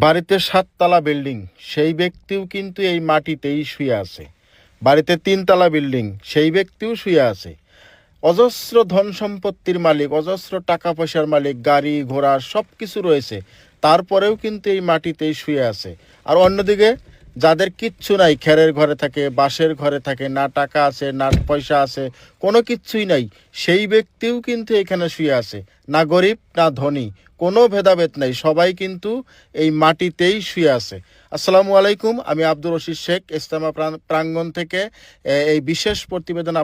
বাড়িতে ৭ তলা বিল্ডিং, সেই ব্যক্তিও কিন্তু এই মাটিতেই শুয়ে আছে। বাড়িতে ৩ তলা বিল্ডিং, সেই ব্যক্তিও শুয়ে আছে। অজস্র ধন সম্পত্তির মালিক, অজস্র টাকা পয়সার মালিক, গাড়ি ঘোড়া সব কিছু রয়েছে, তারপরেও কিন্তু এই মাটিতেই শুয়ে আছে। আর অন্যদিকে যাদের কিচ্ছু নাই, খেরের ঘরে থাকে, বাঁশের ঘরে থাকে, না টাকা আছে না পয়সা আছে, কোনো কিচ্ছুই নাই, সেই ব্যক্তিও কিন্তু এখানে শুয়ে আছে। না গরিব না ধনী, কোনো ভেদাভেদ নাই, সবাই কিন্তু এই মাটিতেই শুয়ে আছে। আসসালামু আলাইকুম, আমি আব্দুর রশিদ শেখ ইস্তেমা প্রাঙ্গণ থেকে এই বিশেষ প্রতিবেদন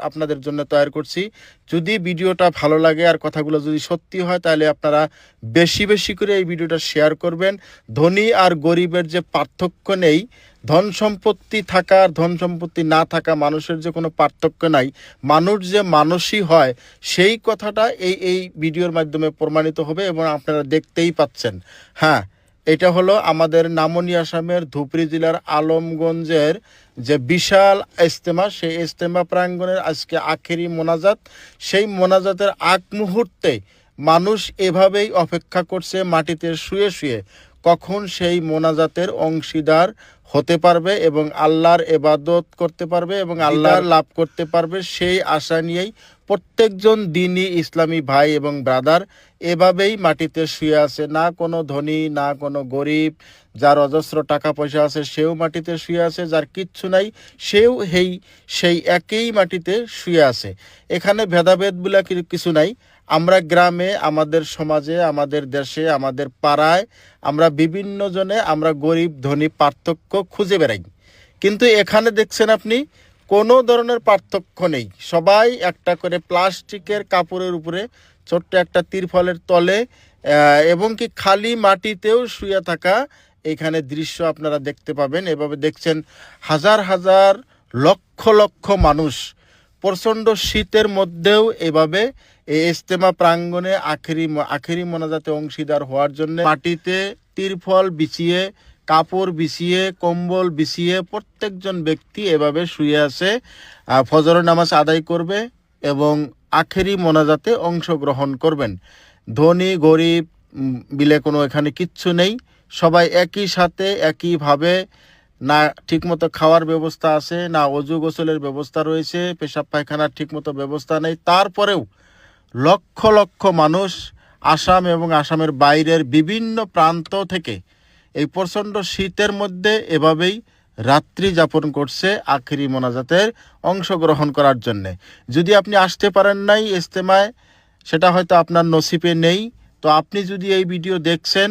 আপনাদের জন্য তৈরি করছি। যদি ভিডিওটা ভালো লাগে আর কথাগুলো যদি সত্যি হয়, তাহলে আপনারা বেশি বেশি করে এই ভিডিওটা শেয়ার করবেন। ধনী আর গরিবের যে পার্থক্য নেই, ধন সম্পত্তি থাকা আর ধন সম্পত্তি না থাকা মানুষের যে কোনো পার্থক্য নাই, মানুষ যে মানুষই হয়, সেই কথাটা এই ভিডিওর মাধ্যমে প্রমাণিত হবে এবং আপনারা দেখতেই পাচ্ছেন। হ্যাঁ, এটা হলো আমাদের নামনি আসামের ধুবড়ী জেলার আলমগঞ্জের যে বিশাল ইজতেমা, সেই ইজতেমা প্রাঙ্গণের আজকে আখেরি মোনাজাত। সেই মোনাজাতের আগ মুহূর্তে মানুষ এভাবেই অপেক্ষা করছে মাটিতে শুয়ে শুয়ে, কখন সেই মোনাজাতের অংশীদার হতে পারবে এবং আল্লাহর ইবাদত করতে পারবে এবং আল্লাহর লাভ করতে পারবে। সেই আশা নিয়েই প্রত্যেকজন দিনই ইসলামী ভাই এবং ব্রাদার এভাবেই মাটিতে শুয়ে আছে। না কোনো ধনী না কোনো গরিব, যার অজস্র টাকা পয়সা আছে সেও মাটিতে শুয়ে আছে, যার কিচ্ছু নাই সেও সেই একই মাটিতে শুয়ে আছে। এখানে ভেদাভেদ বলে কিছু নাই। আমরা গ্রামে, আমাদের সমাজে, আমাদের দেশে, আমাদের পাড়ায় আমরা বিভিন্ন জনে আমরা গরিব ধনী পার্থক্য খুঁজে বেড়াই, কিন্তু এখানে দেখছেন আপনি কোনো ধরনের পার্থক্য নেই। সবাই একটা করে প্লাস্টিকের কাপড়ের উপরে ছোট্ট একটা তিরফলের তলে এবং কি খালি মাটিতেও শুয়ে থাকা এখানে দৃশ্য আপনারা দেখতে পাবেন। এভাবে দেখছেন হাজার হাজার লক্ষ লক্ষ মানুষ প্রচণ্ড শীতের মধ্যেও এভাবে এই ইজতেমা প্রাঙ্গণে আখেরি মোনাজাতে অংশীদার হওয়ার জন্য মাটিতে তিরফল বিছিয়ে, কাপড় বিছিয়ে, কম্বল বিছিয়ে প্রত্যেকজন ব্যক্তি এভাবে শুয়ে আছে। ফজরের নামাজ আদায় করবে এবং আখেরি মোনাজাতে অংশগ্রহণ করবেন। ধনী গরিব বিলে কোনো এখানে কিচ্ছু নেই, সবাই একই সাথে একইভাবে। না ঠিকমতো খাওয়ার ব্যবস্থা আছে, না অজু গোসলের ব্যবস্থা রয়েছে, পেশাব পায়খানার ঠিকমতো ব্যবস্থা নেই, তারপরেও লক্ষ লক্ষ মানুষ আসাম এবং আসামের বাইরের বিভিন্ন প্রান্ত থেকে এই প্রচণ্ড শীতের মধ্যে এভাবেই রাত্রি যাপন করছে আখেরি মোনাজাতের অংশগ্রহণ করার জন্যে। যদি আপনি আসতে পারেন নাই ইজতেমায়, সেটা হয়তো আপনার নসিবে নেই, তো আপনি যদি এই ভিডিও দেখছেন